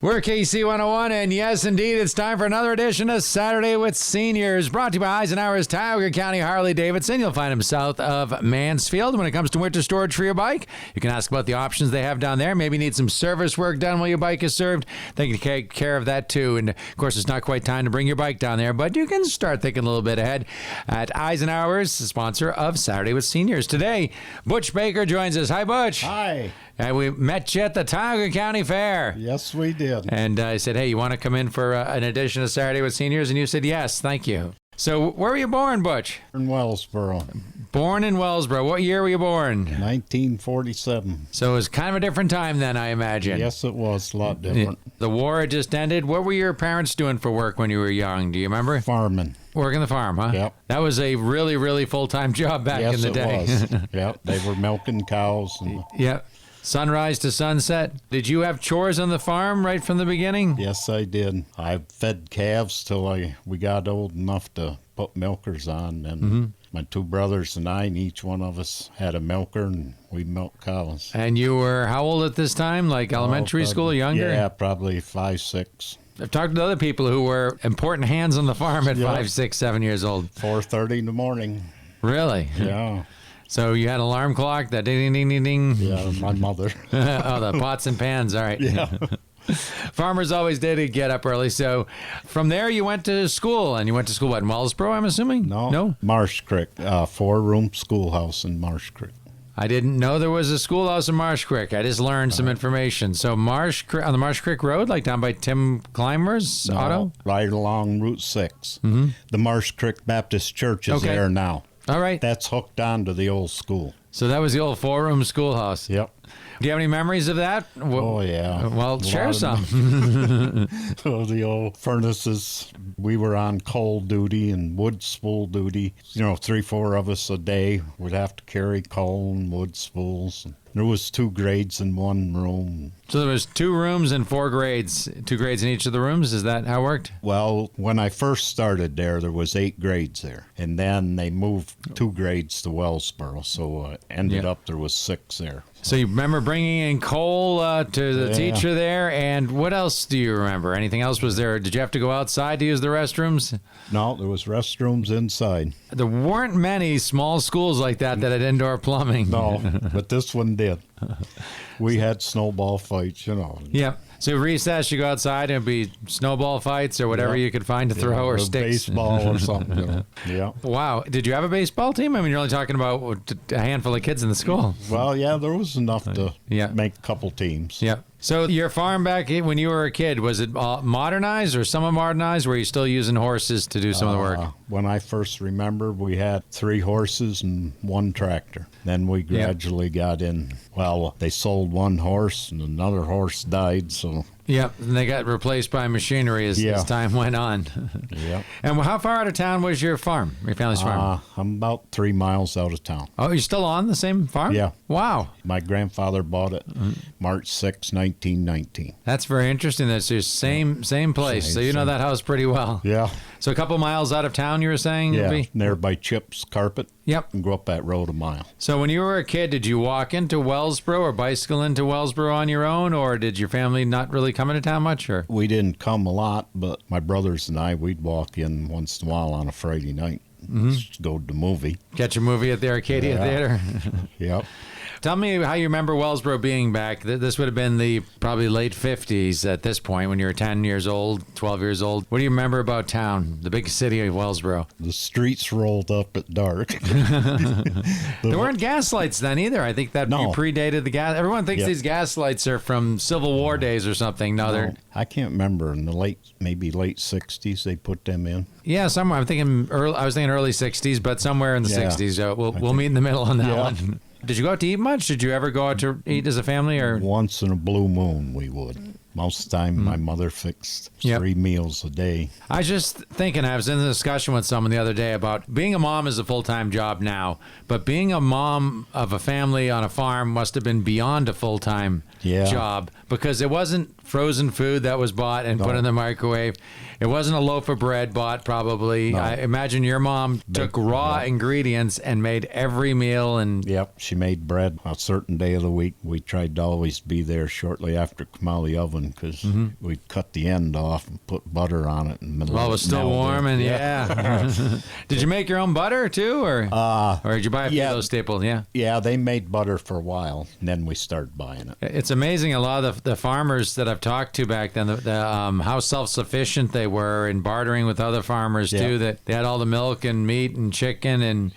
We're KC 101, and yes, indeed, it's time for another edition of Saturday with Seniors, brought to you by Eisenhower's Tioga County Harley-Davidson. You'll find them south of Mansfield. When it comes to winter storage for your bike, you can ask about the options they have down there. Maybe you need some service work done while your bike is served. They can take care of that, too. And, of course, it's not quite time to bring your bike down there, but you can start thinking a little bit ahead at Eisenhower's, the sponsor of Saturday with Seniors. Today, Butch Baker joins us. Hi, Butch. Hi. And we met you at the Tioga County Fair. Yes, we did. And I said, hey, you want to come in for an edition of Saturday with Seniors? And you said, yes, thank you. So where were you born, Butch? In Wellsboro. Born in Wellsboro. What year were you born? 1947. So it was kind of a different time then, I imagine. Yes, it was. A lot different. The war had just ended. What were your parents doing for work when you were young? Do you remember? Farming. Working the farm, huh? Yep. That was a really, really full-time job back in the day. Yes, it was. Yep. They were milking cows. And Yep. Sunrise to sunset. Did you have chores on the farm right from the beginning? yes, I did. I fed calves till we got old enough to put milkers on. And my two brothers and I, and each one of us had a milker, and we milked cows. And you were how old at this time? Like elementary school, younger? Yeah, probably 5, 6. I've talked to other people who were important hands on the farm at 5, 6, 7 years old. 4:30 in the morning. Really? Yeah. So you had an alarm clock, that ding, ding, ding, ding, ding. Yeah, my mother. Oh, the pots and pans. All right. Yeah. Farmers always did get up early. So from there, you went to school. And you went to school, what, in Wellsboro, I'm assuming? No. Marsh Creek. 4-room schoolhouse in Marsh Creek. I didn't know there was a schoolhouse in Marsh Creek. I just learned some information. So Marsh Creek, on the Marsh Creek Road, like down by Tim Clymer's auto? Right along Route 6. The Marsh Creek Baptist Church is Okay. there now. All right. That's hooked onto the old school. So that was the old 4-room schoolhouse. Yep. Do you have any memories of that? Oh, yeah. Well, share some. Oh, the old furnaces. We were on coal duty and wood spool duty. 3, 4 of us a day would have to carry coal and wood spools. There was 2 grades in one room. So there was 2 rooms and 4 grades, 2 grades in each of the rooms. Is that how it worked? Well, when I first started there was 8 grades there. And then they moved 2 grades to Wellsboro. So ended up there was 6 there. So you remember bringing in coal to the teacher there, and what else do you remember? Anything else was there? Did you have to go outside to use the restrooms? No, there was restrooms inside. There weren't many small schools like that had indoor plumbing. No, but this one did. We had snowball fights, Yep. So recess, you go outside, and it'd be snowball fights or whatever you could find to throw or sticks. Baseball or something. Yeah. Wow. Did you have a baseball team? I mean, you're only talking about a handful of kids in the school. Well, yeah, there was enough to Yeah. make a couple teams. Yep. So your farm back when you were a kid, was it modernized or somewhat modernized? Were you still using horses to do some of the work? When I first remember, we had 3 horses and 1 tractor. Then we gradually got in. Well, they sold 1 horse and another horse died, so... Yep, and they got replaced by machinery as time went on. Yep. And how far out of town was your farm, your family's farm? I'm about 3 miles out of town. Oh, you're still on the same farm? Yeah. Wow. My grandfather bought it March 6, 1919. That's very interesting. That's your same place. So you know that house pretty well. Yeah. So a couple miles out of town, you were saying? Yeah, there by Chip's Carpet. Yep. And go up that road a mile. So when you were a kid, did you walk into Wellsboro or bicycle into Wellsboro on your own, or did your family not really come into town much? Or we didn't come a lot, but my brothers and I, we'd walk in once in a while on a Friday night. Just go to the movie. Catch a movie at the Arcadia Theater? Yep. Tell me how you remember Wellsboro being back. This would have been the probably late 50s at this point when you were 10 years old, 12 years old. What do you remember about town, the big city of Wellsboro? The streets rolled up at dark. There weren't gas lights then either. I think that you predated the gas. Everyone thinks these gas lights are from Civil War days or something. No, they're... I can't remember. In the maybe late 60s, they put them in. Yeah, somewhere. I was thinking early 60s, but somewhere in the 60s. We'll meet in the middle on that one. Did you go out to eat much? Did you ever go out to eat as a family? Or once in a blue moon, we would. Most of the time, my mother fixed 3 meals a day. I was just thinking, I was in a discussion with someone the other day about being a mom is a full-time job now, but being a mom of a family on a farm must have been beyond a full-time job, because it wasn't frozen food that was bought and put in the microwave. It wasn't a loaf of bread bought, probably. No. I imagine your mom took raw ingredients and made every meal. And Yep, she made bread a certain day of the week. We tried to always be there shortly after it come out of the oven because we'd cut the end off and put butter on it. And while it was still warm, and did you make your own butter too, or did you buy a few of those staples? Yeah, they made butter for a while, and then we started buying it. It's amazing. A lot of the farmers that I've talked to back then, how self-sufficient they were in bartering with other farmers too. That they had all the milk and meat and chicken and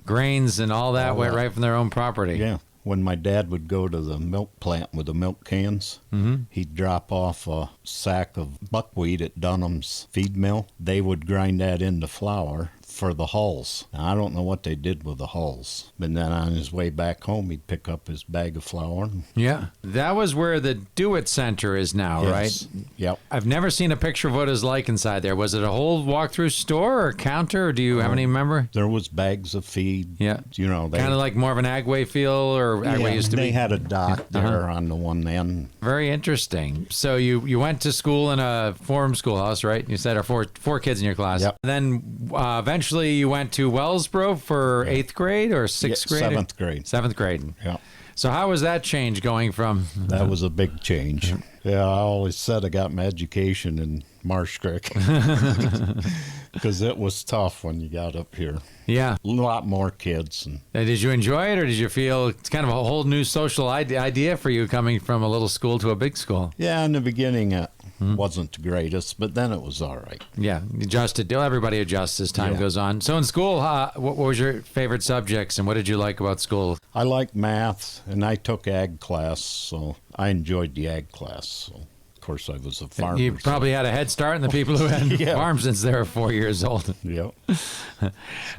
grains and all that right from their own property. Yeah. When my dad would go to the milk plant with the milk cans, he'd drop off a sack of buckwheat at Dunham's feed mill. They would grind that into flour for the hulls. Now, I don't know what they did with the hulls. But then on his way back home, he'd pick up his bag of flour. Yeah. That was where the Do It Center is now, right? Yep. I've never seen a picture of what it was like inside there. Was it a whole walk-through store or counter, or do you have any memory? There was bags of feed. Yeah. You know, kind of like more of an Agway feel, or Agway used to be. They had a dock there on the one end. Very interesting. So you went to school in a forum schoolhouse, right? You said there are four kids in your class. Yep. Then eventually you went to Wellsboro for 8th grade or 6th grade? 7th grade. 7th grade. Yeah. So how was that change going from... That was a big change. Yeah, I always said I got my education in Marsh Creek because it was tough when you got up here. Yeah. A lot more kids. And did you enjoy it, or did you feel it's kind of a whole new social idea for you coming from a little school to a big school? Yeah, in the beginning it wasn't the greatest, but then it was all right. Yeah, adjusted. Everybody adjusts as time goes on. So in school, what was your favorite subjects, and what did you like about school? I liked math, and I took ag class, so I enjoyed the ag class. So, of course, I was a farmer. You probably had a head start in the people who had farms since they were 4 years old. Yep.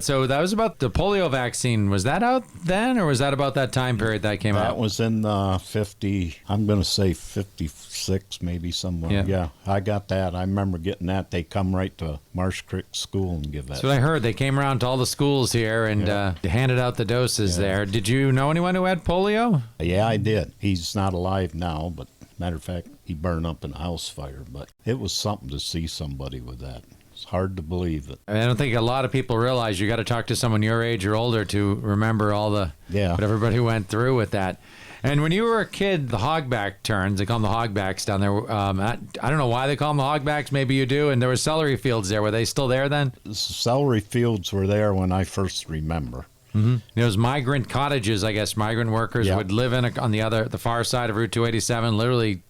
So that was about the polio vaccine. Was that out then, or was that about that time period that came out? That was in 50, I'm going to say 56, maybe somewhere. Yeah, I got that. I remember getting that. They come right to Marsh Creek School and give that. That's what I heard. They came around to all the schools here and handed out the doses there. Did you know anyone who had polio? Yeah, I did. He's not alive now, but matter of fact, he burned up in a house fire. But it was something to see somebody with that. It's hard to believe it. I don't think a lot of people realize you got to talk to someone your age or older to remember all the what everybody went through with that. And when you were a kid, the hogback turns, they call them the hogbacks down there. I don't know why they call them the hogbacks. Maybe you do. And there were celery fields there. Were they still there then? The celery fields were there when I first remember. Mm-hmm. Those migrant cottages, I guess, migrant workers would live in on the far side of Route 287, literally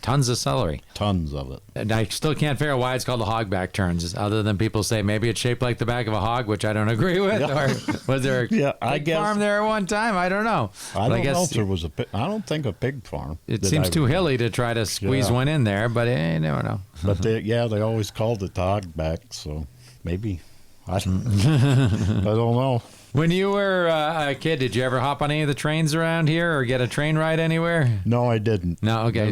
tons of celery. Tons of it. And I still can't figure out why it's called the hogback turns, other than people say maybe it's shaped like the back of a hog, which I don't agree with. Or was there a pig farm there at one time? I don't know. I don't know if there was I don't think a pig farm. It seems too hilly to try to squeeze one in there, but you never know. But they always called it the hogback, so maybe. I don't know. When you were a kid, did you ever hop on any of the trains around here or get a train ride anywhere? No, I didn't. No, okay.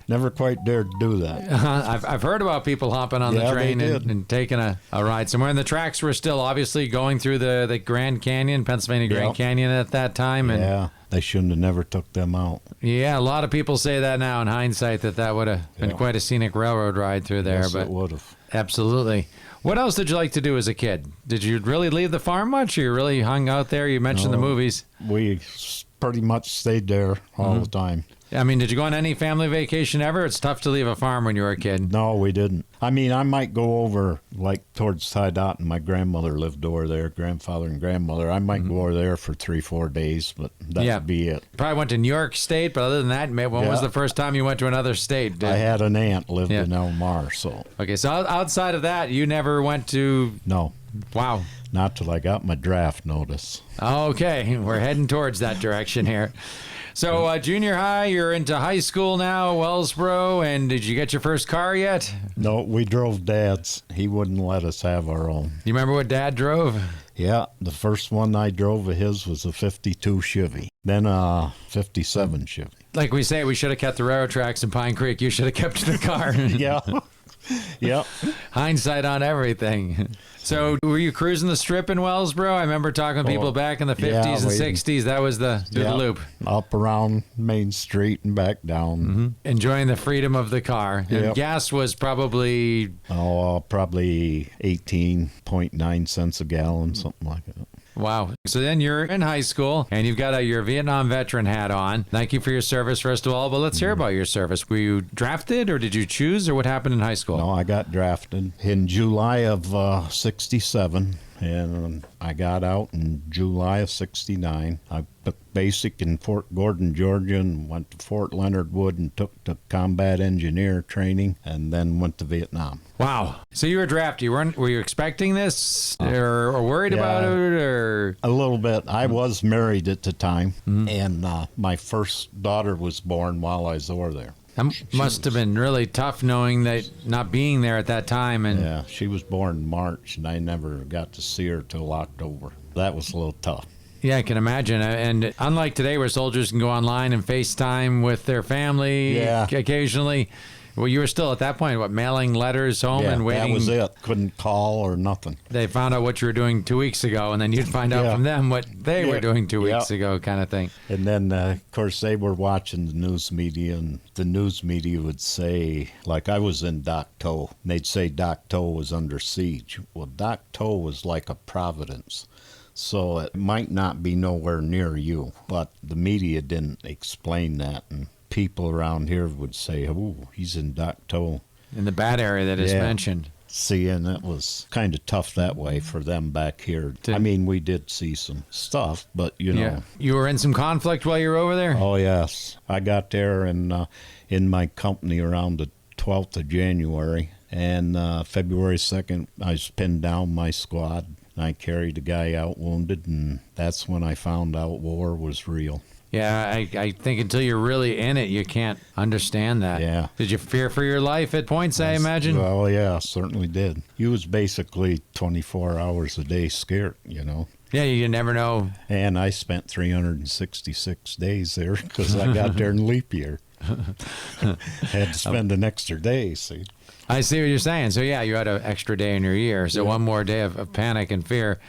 Never quite dared to do that. I've heard about people hopping on the train and taking a ride somewhere. And the tracks were still obviously going through the Grand Canyon, Pennsylvania Grand Canyon at that time. And they shouldn't have never took them out. Yeah, a lot of people say that now in hindsight, that would have been quite a scenic railroad ride through there. Yes, but it would have. Absolutely. What else did you like to do as a kid? Did you really leave the farm much, or you really hung out there? You mentioned the movies. We pretty much stayed there all the time. I mean, did you go on any family vacation ever? It's tough to leave a farm when you were a kid. No, we didn't. I mean, I might go over, like, towards Tidot, and my grandmother lived over there, grandfather and grandmother. I might go over there for 3-4 days, but that'd be it. Probably went to New York State, but other than that, when was the first time you went to another state? I had an aunt lived in Elmar, so. Okay, so outside of that, you never went to... No. Wow. Not till I got my draft notice. Okay, we're heading towards that direction here. So junior high, you're into high school now, Wellsboro, and did you get your first car yet? No, we drove Dad's. He wouldn't let us have our own. You remember what Dad drove? Yeah, the first one I drove of his was a 52 Chevy, then a 57 Chevy. Like we say, we should have kept the railroad tracks in Pine Creek. You should have kept the car. Yeah. Yep. Hindsight on everything. So were you cruising the strip in Wellsboro? I remember talking to people back in the 50s and 60s. That was the loop. Up around Main Street and back down. Enjoying the freedom of the car. And gas was probably... probably 18.9 cents a gallon, something like that. Wow. So then you're in high school, and you've got your Vietnam veteran hat on. Thank you for your service, first of all, but let's hear about your service. Were you drafted, or did you choose, or what happened in high school? No, I got drafted in July of 67, and I got out in July of 69. I took basic in Fort Gordon, Georgia, and went to Fort Leonard Wood and took the combat engineer training, and then went to Vietnam. Wow. So you were drafted. Were you expecting this, or worried about it, or? A little bit. I was married at the time, and my first daughter was born while I was over there. That must have been really tough knowing that, not being there at that time. And yeah, she was born in March, and I never got to see her till October. That was a little tough. Yeah, I can imagine. And unlike today where soldiers can go online and FaceTime with their family occasionally, well, you were still at that point, mailing letters home and waiting? That was it. Couldn't call or nothing. They found out what you were doing 2 weeks ago, and then you'd find out from them what they were doing 2 weeks ago, kind of thing. And then, of course, they were watching the news media, and the news media would say, like I was in Dak To, and they'd say Dak To was under siege. Well, Dak To was like a Providence. So it might not be nowhere near you, but the media didn't explain that, and people around here would say, oh, he's in Dak To. In the bad area that is mentioned. See, and it was kind of tough that way for them back here. I mean, we did see some stuff, but, you know. Yeah. You were in some conflict while you were over there? Oh, yes. I got there in my company around the 12th of January, and February 2nd, I was pinned down my squad. I carried a guy out wounded, and that's when I found out war was real. Yeah, I think until you're really in it, you can't understand that. Yeah. Did you fear for your life at points, I imagine? Well, yeah, certainly did. You was basically 24 hours a day scared, you know. Yeah, you never know. And I spent 366 days there because I got there in leap year. Had to spend an extra day, see. I see what you're saying. So, yeah, you had an extra day in your year. So, one more day of panic and fear.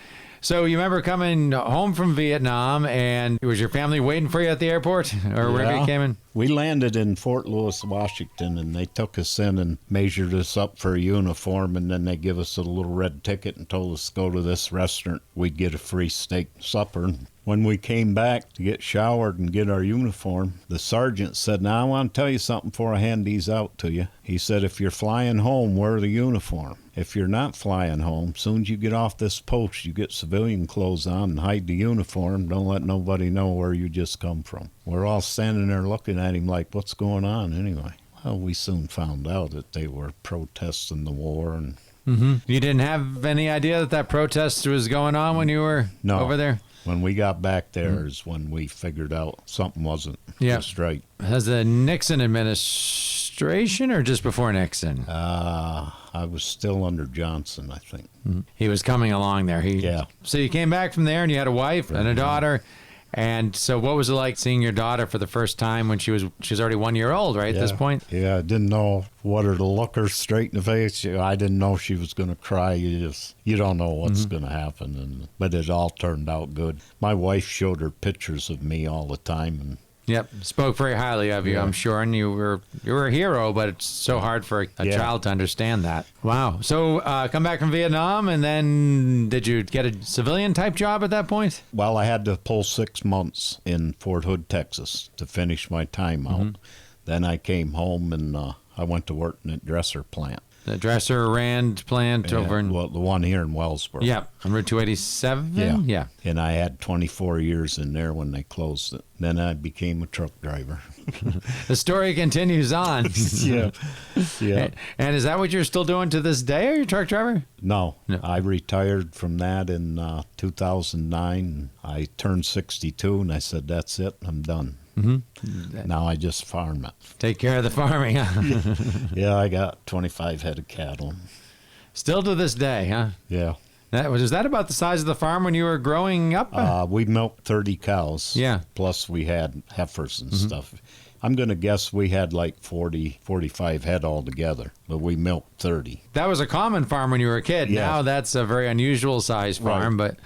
So, you remember coming home from Vietnam, and was your family waiting for you at the airport? Or wherever you came in? We landed in Fort Lewis, Washington, and they took us in and measured us up for a uniform, and then they give us a little red ticket and told us to go to this restaurant. We'd get a free steak supper. When we came back to get showered and get our uniform, the sergeant said, now I want to tell you something before I hand these out to you. He said, if you're flying home, wear the uniform. If you're not flying home, soon as you get off this post, you get civilian clothes on and hide the uniform. Don't let nobody know where you just come from. We're all standing there looking at him like, what's going on anyway? Well, we soon found out that they were protesting the war. And You didn't have any idea that protest was going on when you were over there? When we got back there is when we figured out something wasn't just right. Has the Nixon administration or just before Nixon? I was still under Johnson, I think. He was coming along there. So you came back from there and you had a wife and a daughter. And so what was it like seeing your daughter for the first time when she was already 1 year old, right, at this point? Yeah, I didn't know whether to look her straight in the face. I didn't know she was going to cry. You don't know what's going to happen. But it all turned out good. My wife showed her pictures of me all the time. And yep, spoke very highly of you, I'm sure, and you were a hero, but it's so hard for a child to understand that. Wow. So come back from Vietnam, and then did you get a civilian-type job at that point? Well, I had to pull 6 months in Fort Hood, Texas, to finish my time out. Then I came home, and I went to work in a dresser plant. The Dresser Rand plant over in... Well, the one here in Wellsboro. Yeah, on Route 287? Yeah. And I had 24 years in there when they closed it. Then I became a truck driver. The story continues on. Yeah. And is that what you're still doing to this day? Are you a truck driver? No. I retired from that in 2009. I turned 62, and I said, that's it. I'm done. Now I just farm it. Take care of the farming, huh? Yeah, I got 25 head of cattle. Still to this day, huh? Yeah. Was that about the size of the farm when you were growing up? We milked 30 cows. Yeah. Plus we had heifers and stuff. I'm going to guess we had like 40, 45 head altogether, but we milked 30. That was a common farm when you were a kid. Yeah. Now that's a very unusual size farm, but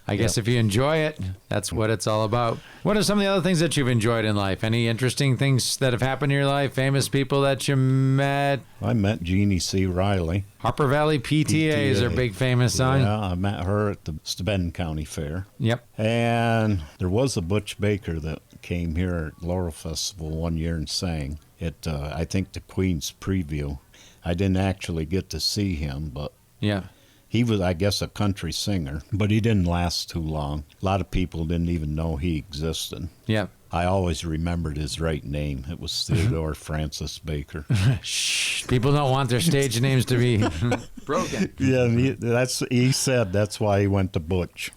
I guess if you enjoy it, that's what it's all about. What are some of the other things that you've enjoyed in life? Any interesting things that have happened in your life? Famous people that you met? I met Jeannie C. Riley. Harper Valley PTA is her big famous song. Yeah, I met her at the Steuben County Fair. Yep. And there was a Butch Baker that came here at Laurel Festival one year and sang at, I think, the Queen's Preview. I didn't actually get to see him, but Yeah. he was, I guess, a country singer, but he didn't last too long. A lot of people didn't even know he existed. Yeah. I always remembered his right name. It was Theodore Francis Baker. Shh. People don't want their stage names to be broken. Yeah, and he said that's why he went to Butch.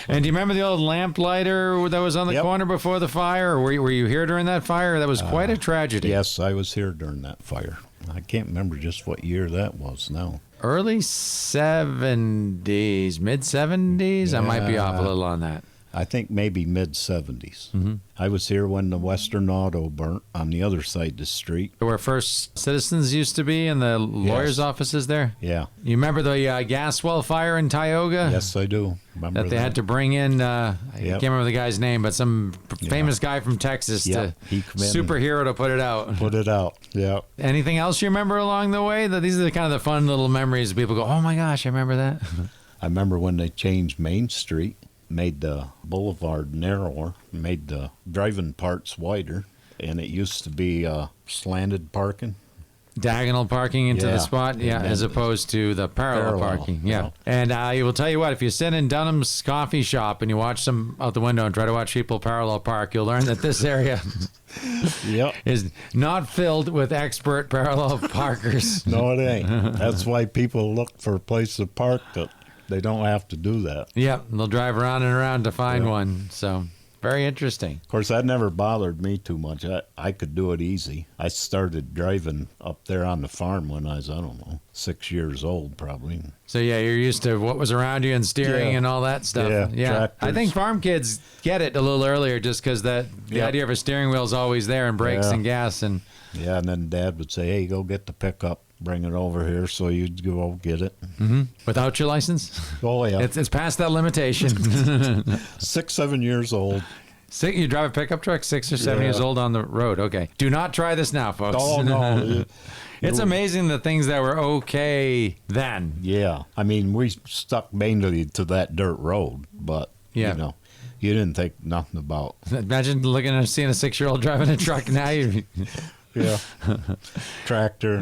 And do you remember the old lamplighter that was on the corner before the fire? Or were you here during that fire? That was quite a tragedy. Yes, I was here during that fire. I can't remember just what year that was now. Early 70s, mid 70s? I might be off a little on that. I think maybe mid-70s. I was here when the Western Auto burnt on the other side of the street. Where First Citizens used to be and the lawyer's offices there? Yeah. You remember the gas well fire in Tioga? Yes, I do. Remember That they had to bring in, I can't remember the guy's name, but some famous guy from Texas to He come in superhero to put it out. Put it out. Yeah. Anything else you remember along the way? These are the kind of the fun little memories. People go, oh my gosh, I remember that. I remember when they changed Main Street, made the boulevard narrower, made the driving parts wider, and it used to be slanted parking. Diagonal parking into the spot, as opposed to the parallel parking. Yeah. And I will tell you what, if you sit in Dunham's coffee shop and you watch them out the window and try to watch people parallel park, you'll learn that this area is not filled with expert parallel parkers. No, it ain't. That's why people look for a place to park that they don't have to do that. Yeah, they'll drive around and around to find one. So, very interesting. Of course, that never bothered me too much. I could do it easy. I started driving up there on the farm when I was, 6 years old probably. So, yeah, you're used to what was around you and steering and all that stuff. Yeah, tractors. I think farm kids get it a little earlier just because the idea of a steering wheel is always there and brakes and gas. And then Dad would say, hey, go get the pickup. Bring it over here, so you'd go get it. Without your license? Oh, yeah. It's past that limitation. 6, 7 years old. You drive a pickup truck 6 or 7 years old on the road. Okay. Do not try this now, folks. Oh, no. It's amazing the things that were okay then. Yeah. I mean, we stuck mainly to that dirt road, but, you didn't think nothing about. Imagine looking and seeing a 6-year-old driving a truck now. Tractor,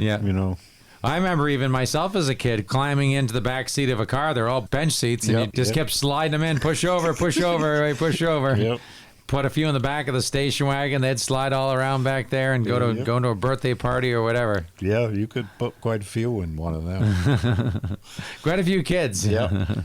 I remember even myself as a kid climbing into the back seat of a car. They're all bench seats, and you just kept sliding them in. Push over, push over, push over. Yep. Put a few in the back of the station wagon. They'd slide all around back there and go to a birthday party or whatever. Yeah, you could put quite a few in one of them. Quite a few kids. Yeah.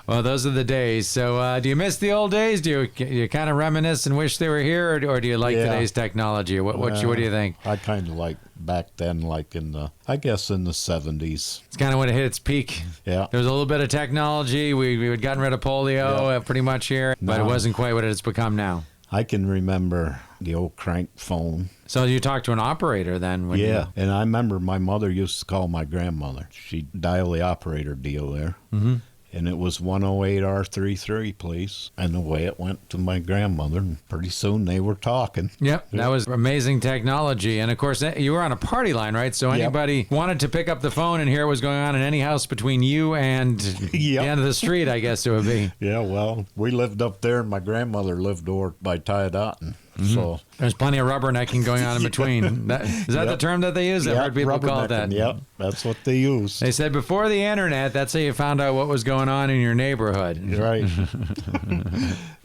Well, those are the days. So do you miss the old days? Do you kind of reminisce and wish they were here, or do you like today's technology? What do you think? I kind of like back then, like in the 70s. It's kind of when it hit its peak. Yeah. There was a little bit of technology. We had gotten rid of polio pretty much here, but it wasn't quite what it's become now. I can remember the old crank phone. So you talked to an operator then? And I remember my mother used to call my grandmother. She'd dial the operator deal there. Mm-hmm. And it was 108R33, please. And away it went to my grandmother. And pretty soon they were talking. Yep, that was amazing technology. And, of course, you were on a party line, right? So anybody wanted to pick up the phone and hear what was going on in any house between you and the end of the street, I guess it would be. Yeah, well, we lived up there, and my grandmother lived over by Tyodotin. Mm-hmm. So there's plenty of rubbernecking going on in between. Is that the term that they use? I've heard people call it that. Yep, that's what they use. They said before the internet, that's how you found out what was going on in your neighborhood. Right.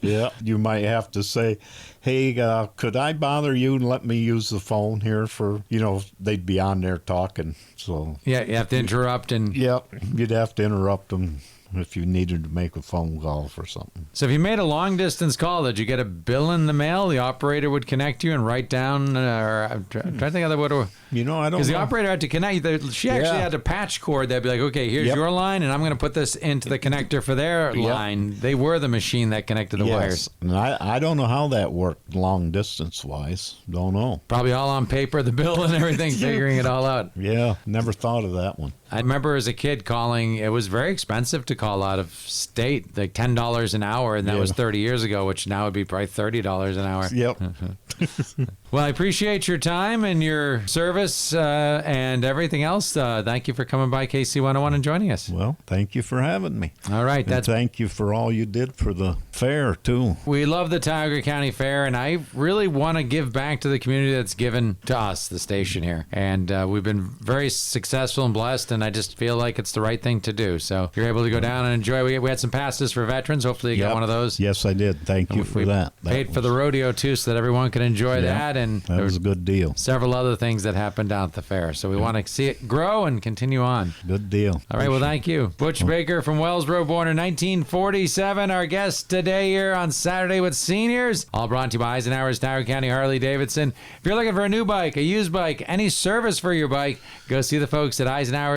Yeah, you might have to say, hey, could I bother you and let me use the phone here for, they'd be on there talking. So yeah, you have to interrupt. And you'd have to interrupt them. if you needed to make a phone call for something. So if you made a long distance call, did you get a bill in the mail? The operator would connect you and write down, or I'm trying to think of what. You know, I don't know. Because the operator had to connect. She actually had a patch cord. They'd be like, okay, here's your line, and I'm going to put this into the connector for their line. They were the machine that connected the wires. And I don't know how that worked long distance wise. Don't know. Probably all on paper, the bill and everything, figuring it all out. Yeah, never thought of that one. I remember as a kid calling, it was very expensive to call out of state, like $10 an hour, and that was 30 years ago, which now would be probably $30 an hour. Yep. Well, I appreciate your time and your service and everything else. Thank you for coming by KC101 and joining us. Well, thank you for having me. All right. And thank you for all you did for the fair, too. We love the Tioga County Fair, and I really want to give back to the community that's given to us, the station here. And we've been very successful and blessed, and I just feel like it's the right thing to do. So if you're able to go down and enjoy, we had some passes for veterans. Hopefully you got one of those. Yes, I did. Thank you for that. Paid for the rodeo, too, so that everyone could enjoy that. And that was a good deal. Several other things that happened down at the fair. So we want to see it grow and continue on. Good deal. All right, well, thank you. Butch Baker from Wellsboro, born in 1947. Our guest today here on Saturday with Seniors. All brought to you by Eisenhower's Tioga County Harley-Davidson. If you're looking for a new bike, a used bike, any service for your bike, go see the folks at Eisenhower.